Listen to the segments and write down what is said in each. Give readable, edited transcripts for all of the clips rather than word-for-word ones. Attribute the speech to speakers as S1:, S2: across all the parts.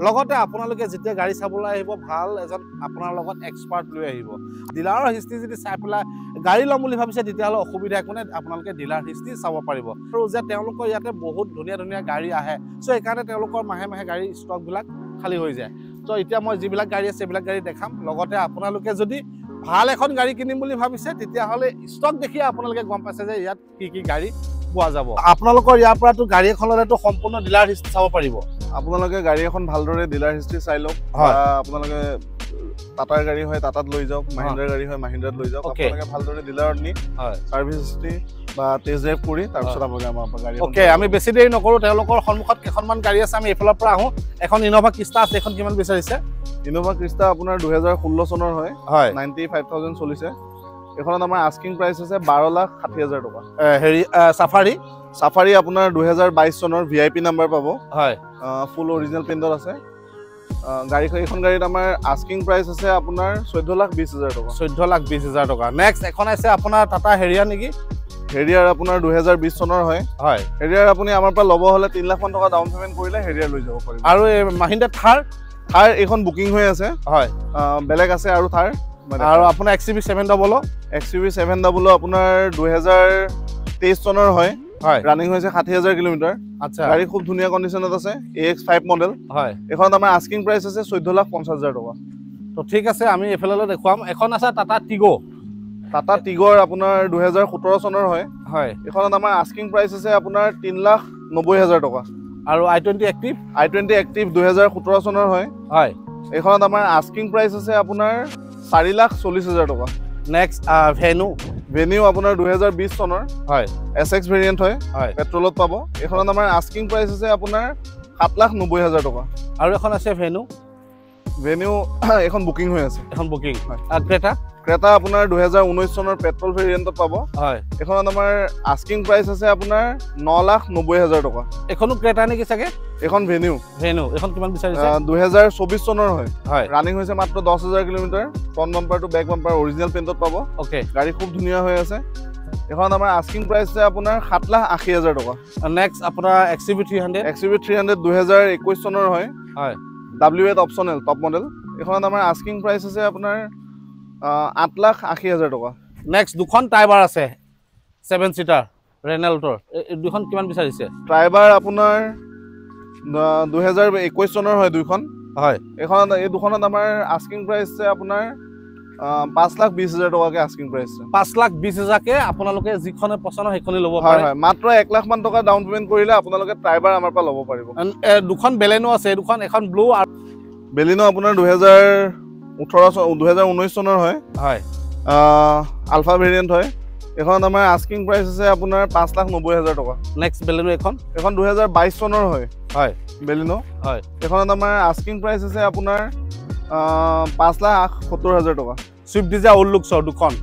S1: লগতে আপোনালোকে যেতিয়া গাড়ী চাবলৈ আহিব ভাল এজন আপোনাৰ লগত এক্সপাৰ্ট লৈ আহিব ডিলাৰৰ হিষ্ট্ৰী যদি চাই পেলাই গাড়ী ল'ম বুলি ভাবিছে তেতিয়াহ'লে অসুবিধা একো নাই আপোনালোকে ডিলাৰ হিষ্ট্ৰী চাব পাৰিব আৰু যে তেওঁলোকৰ ইয়াতে বহুত ধুনীয়া ধুনীয়া গাড়ী আহে চ' সেইকাৰণে তেওঁলোকৰ মাহে মাহে গাড়ী ষ্টকবিলাক খালী হৈ যায় চ' এতিয়া মই যিবিলাক গাড়ী আছে সেইবিলাক গাড়ী দেখাম লগতে আপোনালোকে যদি ভাল এখন গাড়ী কিনিম বুলি ভাবিছে তেতিয়াহ'লে ষ্টক দেখিয়ে আপোনালোকে গম পাইছে যে ইয়াত কি গাড়ী পোৱা যাব আপোনালোকৰ ইয়াৰ পৰাতো গাড়ী এখন ল'লেতো সম্পূৰ্ণ ডিলাৰ হিষ্ট্ৰী চাব পাৰিব
S2: আপোনালোকে গাড়ী এখন ভালদৰে ডিলাৰ হিষ্ট্ৰী চাই লওক আপোনালোকে টাটাৰ গাড়ী হয় টাটাত লৈ যাওক মহিন্দ্ৰাৰ গাড়ী হয় মহিন্দ্ৰাত লৈ যাওক আপোনালোকে ভালদৰে ডিলাৰত নি সাৰ্ভিস হিষ্ট্ৰী বা টেষ্ট ড্ৰাইভ কৰি তাৰপিছত আপোনালোকে আমাৰ গাড়ী
S1: ওকে আমি বেছি দেৰি নকৰো তেওঁলোকৰ সন্মুখত কেইখনমান গাড়ী আছে আমি এইফালৰ পৰা আহোঁ এখন ইনোভা ক্ৰিষ্টা আছে এখন কিমান বিচাৰিছে
S2: ইনোভা ক্ৰিষ্টা আপোনাৰ 2016 চনৰ হয় 95000 চলিছে এখনত আমাৰ আস্কিং প্ৰাইস আছে 12,60,000 টকা
S1: হেৰি সাফাৰী
S2: সাফাৰী আপোনাৰ 2022 চনৰ ভিআইপি নাম্বাৰ পাব
S1: হয়
S2: ফুল অৰিজিনাল পেইণ্টত আছে এখন গাড়ীত আমাৰ আস্কিং প্ৰাইস আছে আপোনাৰ 14,20,000 টকা
S1: 14,20,000 টকা নেক্সট এখন আছে আপোনাৰ টাটা হেৰিয়াৰ নেকি
S2: হেৰিয়াৰ আপোনাৰ 2020 চনৰ হয় হেৰিয়াৰ আপুনি আমাৰ পৰা ল'ব হ'লে 3 লাখ মান টকা ডাউন পেমেন্ট কৰিলে হেৰিয়াৰ লৈ যাব পাৰিব
S1: আৰু মহিন্দ্ৰা থাৰ
S2: এখন বুকিং হৈ আছে হয় বেলেগ আছে আৰু থাৰ
S1: আৰু আপোনাৰ XUV700
S2: আপোনাৰ 2023 চনৰ হয় ৰানিং হৈছে 60,000 কিলোমিটাৰ
S1: আচ্ছা
S2: গাড়ী খুব ধুনীয়া কণ্ডিচনত আছে AX5 মডেল হয় এখন আমাৰ আস্কিং প্ৰাইস আছে 14,50,000 টকা
S1: তো ঠিক আছে আমি এফালে দেখুৱাম এখন আছে টাটা
S2: টিগৰ আপোনাৰ 2017 চনৰ হয় হয় এখনত আমাৰ আস্কিং প্ৰাইস আছে আপোনাৰ 3,90,000 টকা
S1: আৰু i20 এক্টিভ
S2: 2017 চনৰ হয়
S1: হয়
S2: এখনত আমাৰ আস্কিং প্ৰাইস আছে আপোনাৰ 4,40,000 টকা
S1: নেক্সট ভেনিউ
S2: আপোনাৰ 2020 চনৰ
S1: হয়
S2: SX ভেৰিয়েন্ট হয় পেট্ৰলত পাব এখনত আমাৰ আস্কিং প্ৰাইস আছে আপোনাৰ 7,90,000 টকা
S1: আৰু এখন আছে
S2: ভেনিউ এখন বুকিং হৈ আছে
S1: এখন বুকিং
S2: হয়
S1: ক্ৰেটা
S2: আপোনাৰ 2019 চনৰ পেট্ৰল ভেৰিয়েন্টত পাব হয় এখনত আমাৰ আস্কিং প্ৰাইস আছে আপোনাৰ 9,90,000 টকা
S1: এখনো ক্ৰেটা নেকি চাগে
S2: এখন ভেনিউ
S1: এখন কিমান বিচাৰিছে
S2: 2024 চনৰ হয় ৰানিং হৈছে মাত্ৰ 10,000 kilometre front bumper to back bumper original পেইণ্টত পাব ওকে গাড়ী খুব ধুনীয়া হৈ আছে এখন আমাৰ আস্কিং প্ৰাইস আছে আপোনাৰ 7,80,000 টকা
S1: নেক্সট আপোনাৰ XUV300
S2: 2021 চনৰ হয় W8 অপচনেল টপ মডেল এখন আমাৰ আস্কিং প্ৰাইস আছে আপোনাৰ 8,80,000 টকা
S1: নেক্সট দুখন টাইবাৰ আছে 7 সিটাৰ ৰেনল্টৰ দুখন কিমান বিচাৰিছে
S2: টাইবাৰ আপোনাৰ 2021 চনৰ হয় দুখন হয় এই দুখনত আমাৰ আস্কিং প্ৰাইস আছে আপোনাৰ 5,20,000 টকাকে আস্কিং প্ৰাইস
S1: 5,20,000 কে আপোনালোকে যিখনে পছন্দ সেইখনে ল'ব পাৰে
S2: হয় মাত্ৰ 1 লাখ মান টকা ডাউন পেমেন্ট কৰিলে আপোনালোকে টাইবাৰ আমাৰ পৰা ল'ব পাৰিব
S1: দুখন বেলেনো আছে দুখন এখন ব্লু আৰু
S2: বেলিনো আপোনাৰ 2019 চনৰ হয় আলফা ভেৰিয়েন্ট হয় এখনত আমাৰ আস্কিং প্ৰাইস আছে আপোনাৰ 5,90,000 টকা
S1: নেক্সট বেলেনো এখন
S2: 2022 চনৰ হয় বেলিনো হয় এখনত আমাৰ আস্কিং প্ৰাইস আছে আপোনাৰ 5,70,000 টকা
S1: সুইফট ডিজায়াৰ ওল্ড লুকছৰ দুখন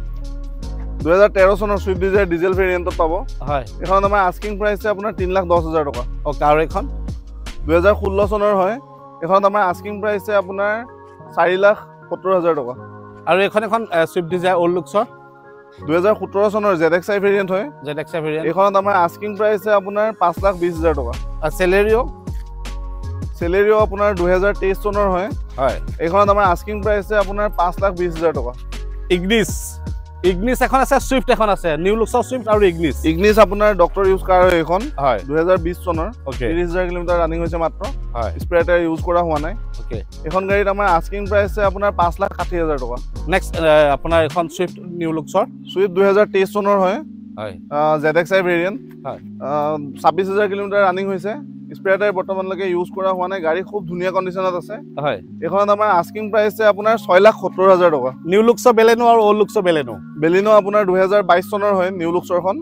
S2: 2013 চনৰ সুইফট ডিজায়াৰ ডিজেল ভেৰিয়েন্টত পাব হয় এখনত আমাৰ আস্কিং প্ৰাইস আছে আপোনাৰ 3,10,000 টকা
S1: ওকে আৰু এখন
S2: 2016 চনৰ হয় এখনত আমাৰ আস্কিং প্ৰাইস আছে আপোনাৰ 4,70,000 টকা
S1: আৰু এখন সুইফট ডিজায়াৰ ওল্ড লুকছৰ
S2: 2017 চনৰ ZXi ভেৰিয়েন্ট হয় এখনত আমাৰ আস্কিং প্ৰাইস আছে আপোনাৰ 5,20,000 টকা
S1: আৰু
S2: চেলেৰিও আপোনাৰ 2023 চনৰ হয় এখনত আমাৰ আস্কিং প্ৰাইস আছে আপোনাৰ 5,20,000 টকা
S1: ইগনিছ এখন আছে সুইফট এখন আছে নিউ লুকছৰ সুইফট আৰু
S2: ইগনিছ আপোনাৰ ডক্টৰ ইউজ কাৰ হয় এখন 2020 চনৰ 30,000 কিলোমিটাৰ ৰানিং হৈছে মাত্ৰ স্পেয়াৰ টায়াৰ ইউজ কৰা হোৱা নাই এখন গাড়ীত আমাৰ আস্কিং প্ৰাইস আছে আপোনাৰ 5,60,000 টকা
S1: নেক্সট আপোনাৰ এখন সুইফট নিউ লুকছৰ
S2: সুইফট 2023 চনৰ হয় ZXi ভেৰিয়েন্ট 26,000 কিলোমিটাৰ ৰানিং হৈছে স্পেয়াৰ টায়াৰ বৰ্তমানলৈকে ইউজ কৰা হোৱা নাই গাড়ী খুব ধুনীয়া কণ্ডিচনত আছে এখনত আমাৰ আস্কিং প্ৰাইস আছে আপোনাৰ 6,70,000 টকা
S1: নিউ লুকছৰ বেলেনো আৰু ওল্ড লুকছৰ
S2: বেলিনো আপোনাৰ 2022 চনৰ হয় নিউ লুকছৰখন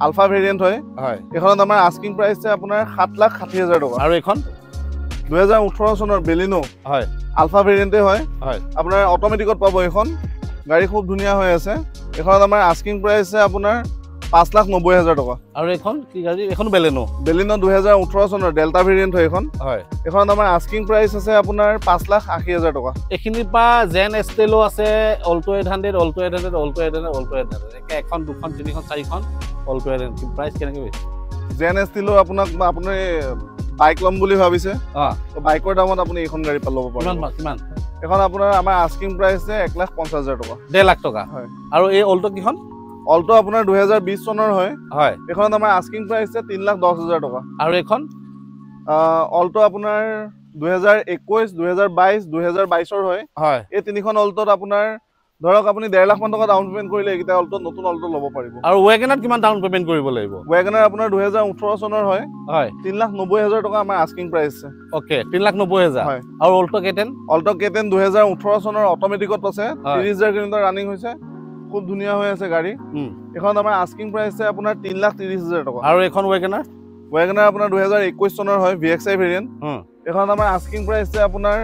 S2: আলফা ভেৰিয়েন্ট হয় এখনত আমাৰ আস্কিং প্ৰাইস আছে আপোনাৰ 7,60,000 টকা
S1: আৰু এখন
S2: 2018 চনৰ বেলিনো আলফা ভেৰিয়েন্টে হয় আপোনাৰ অটোমেটিকত পাব এখন গাড়ী খুব ধুনীয়া হৈ আছে এখনত আমাৰ আস্কিং প্ৰাইস আছে আপোনাৰ 5,90,000 টকা
S1: আৰু এখন কি গাড়ী এখন বেলেনো
S2: 2018 চনৰ ডেল্টা ভেৰিয়েন্ট হয় এখনত আমাৰ আস্কিং প্ৰাইস আছে আপোনাৰ 5,80,000 টকা
S1: এখিনি পা জেন এষ্টেলো আছে অল্টো 800 এখন দুখন তিনিখন চাৰিখন অল্টো 800 প্ৰাইস কেনেকৈ হৈছে
S2: জেন এষ্টেলো আপোনাক আপুনি বাইক ল'ম বুলি ভাবিছে
S1: অ
S2: তো বাইকৰ দামত আপুনি এইখন গাড়ী ল'ব পাৰিব
S1: কিমান
S2: এখন আপোনাৰ আমাৰ আস্কিং প্ৰাইচ 1,50,000 টকা
S1: 1.5 লাখ টকা
S2: হয়
S1: আৰু এই অল্টো কিখন
S2: অল্টো আপোনাৰ 2020 চনৰ হয়
S1: হয়
S2: এখন আমাৰ আস্কিং প্ৰাইচ 3,10,000 টকা
S1: আৰু এখন
S2: অল্টো আপোনাৰ 2021 2022 2022 হয়
S1: হয়
S2: এই তিনিখন অল্টোত আপোনাৰ ধৰক আপুনি 1.5 লাখ মান টকা ডাউন পেমেন্ট কৰিলে এইটা অল্টো নতুন অল্টো ল'ব পাৰিব
S1: আৰু ৱেগনাৰ কিমান ডাউন পেমেন্ট কৰিব লাগিব
S2: ৱেগনাৰ আপোনাৰ 2018 চনৰ হয়
S1: হয়
S2: 3,90,000 টকা আমাৰ আস্কিং প্ৰাইচ
S1: ওকে 3,90,000
S2: হয়
S1: আৰু অল্টো কেটেন
S2: অল্টো কেটেন 2018 চনৰ অটোমেটিকত আছে 30,000 কিলোমিটাৰ ৰানিং হৈছে খুব ধুনীয়া হৈ আছে গাড়ী এখন আমাৰ আস্কিং প্ৰাইচ আপোনাৰ 3,30,000 টকা
S1: আৰু এখন ৱেগনাৰ
S2: আপোনাৰ 2021 চনৰ হয় VXI ভেৰিয়েন্ট এখন আমাৰ আস্কিং প্ৰাইচ আপোনাৰ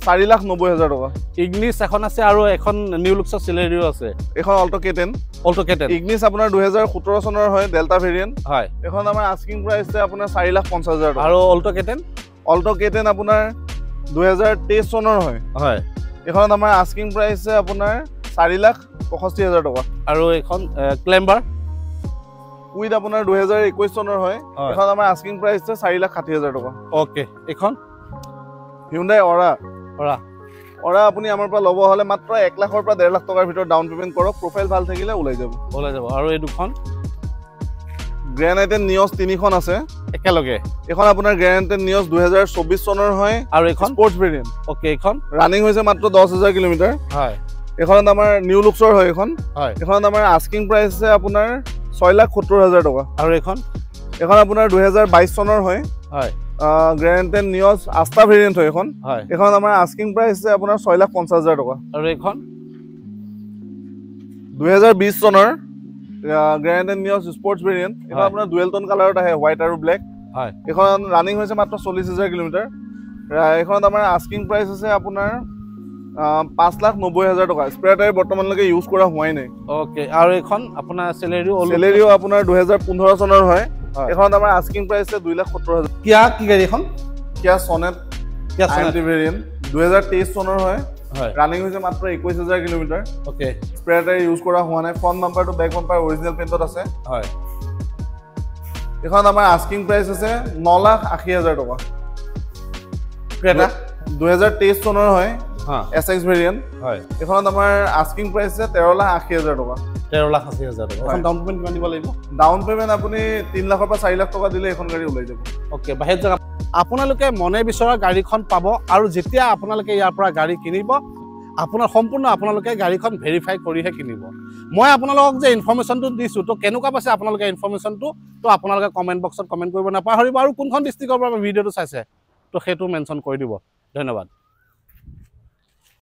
S2: 4,90,000 টকা
S1: ইগনিছ এখন আছে আৰু এখন নিউ লুক্সৰ চিলেৰিও আছে
S2: এখন অল্টো কেটেন ইগনিছ আপোনাৰ 2017 চনৰ হয় ডেল্টা ভেৰিয়েন্ট
S1: হয়
S2: এখন আমাৰ আস্কিং প্ৰাইচ আপোনাৰ 4,50,000 টকা
S1: আৰু অল্টো কেটেন
S2: আপোনাৰ 2023 চনৰ হয়
S1: হয়
S2: এখন আমাৰ আস্কিং প্ৰাইচ আপোনাৰ 4,65,000 টকা
S1: আৰু এখন ক্লেম্বাৰ
S2: উইথ আপোনাৰ 2021 চনৰ হয় এখন আমাৰ আস্কিং প্ৰাইচ 4,60,000 টকা
S1: ওকে এখন
S2: Hyundai Aura আপুনি আমাৰ পৰা ল'ব হলে মাত্ৰ 1 লাখৰ পৰা 1.5 লাখ টকাৰ ভিতৰত ডাউন পেমেন্ট কৰক প্ৰফাইল ভাল থাকিলে ওলাই যাব
S1: আৰু এই দুখন
S2: গ্ৰেণ্ড আইটেন নিয়স 3খন আছে
S1: একেলগে
S2: এখন আপোনাৰ গ্ৰেণ্ড আইটেন নিয়স 2024 চনৰ হয়
S1: আৰু এখন
S2: স্পৰ্টছ ভেৰিয়েন্ট
S1: ওকে এখন
S2: ৰানিং হৈছে মাত্ৰ 10,000 কিলোমিটাৰ
S1: হয়
S2: এখনত আমাৰ নিউ লুক্সৰ হয় এখন
S1: হয়
S2: এখনত আমাৰ আস্কিং প্ৰাইচ আছে আপোনাৰ 6,70,000 টকা
S1: আৰু এখন
S2: আপোনাৰ 2022 চনৰ হয়
S1: হয়
S2: গ্ৰেণ্ড আইটেন নিয়স আস্তা ভেৰিয়েন্ট হয় এখন আমাৰ আস্কিং প্ৰাইচ আছে আপোনাৰ 6,50,000 টকা
S1: আৰু এখন
S2: 2020 চনৰ গ্ৰেণ্ড আইটেন নিয়স স্পৰ্টছ ভেৰিয়েন্ট এখন আপোনাৰ ডুৱেল টোন কালাৰত আহে হোৱাইট আৰু ব্লেক
S1: হয়
S2: এখন ৰানিং হৈছে মাত্ৰ 40,000 কিলোমিটাৰ এখনত আমাৰ আস্কিং প্ৰাইচ আছে আপোনাৰ 5,90,000 টকা স্পেয়াৰ টায়াৰ বৰ্তমানলৈকে ইউজ কৰা হোৱাই নাই
S1: ওকে আৰু এখন আপোনাৰ
S2: চেলেৰিও আপোনাৰ 2015 চনৰ হয় এখন আমাৰ আস্কিং প্ৰাইচ 2,70,000
S1: কি গাড়ী এখন
S2: কিয়া সনেট ভেৰিয়েন্ট 2023 চনৰ হয় ৰানিং হৈছে মাত্ৰ 21,000 kilometre
S1: okay
S2: spare tyre use কৰা হোৱা নাই ফ্ৰন্ট বাম্পাৰটো বেক বাম্পাৰ অৰিজিনেল পেইণ্টত আছে
S1: হয়
S2: এখন আমাৰ আস্কিং প্ৰাইচ আছে 9,80,000 টকা ক্ৰেটা 2023 চনৰ হয় SX ভেৰিয়েন্ট
S1: হয়
S2: এখনত আমাৰ আস্কিং প্ৰাইচ আছে 13,80,000 টকা
S1: 13,80,000 টকা এখন ডাউন পেমেন্ট কিমান দিব লাগিব
S2: ডাউন পেমেন্ট আপুনি 3 লাখৰ পৰা 4 লাখ টকা দিলে এখন গাড়ী ওলাই যাব
S1: ওকে বাহিৰ জায়গা আপোনালোকে মনে বিচৰা গাড়ীখন পাব আৰু যেতিয়া আপোনালোকে ইয়াৰ পৰা গাড়ী কিনিব সম্পূৰ্ণ আপোনালোকে গাড়ীখন ভেৰিফাই কৰিহে কিনিব মই আপোনালোকক যে ইনফৰমেশ্যনটো দিছো তো কেনেকুৱা পাইছে আপোনালোকে ইনফৰমেশ্যনটো তো আপোনালোকে কমেণ্ট বক্সত কমেণ্ট কৰিব নাপাহৰিব আৰু কোনখন ডিষ্ট্ৰিক্টৰ পৰা ভিডিঅ'টো চাইছে তো সেইটো মেনশ্যন কৰি দিব ধন্যবাদ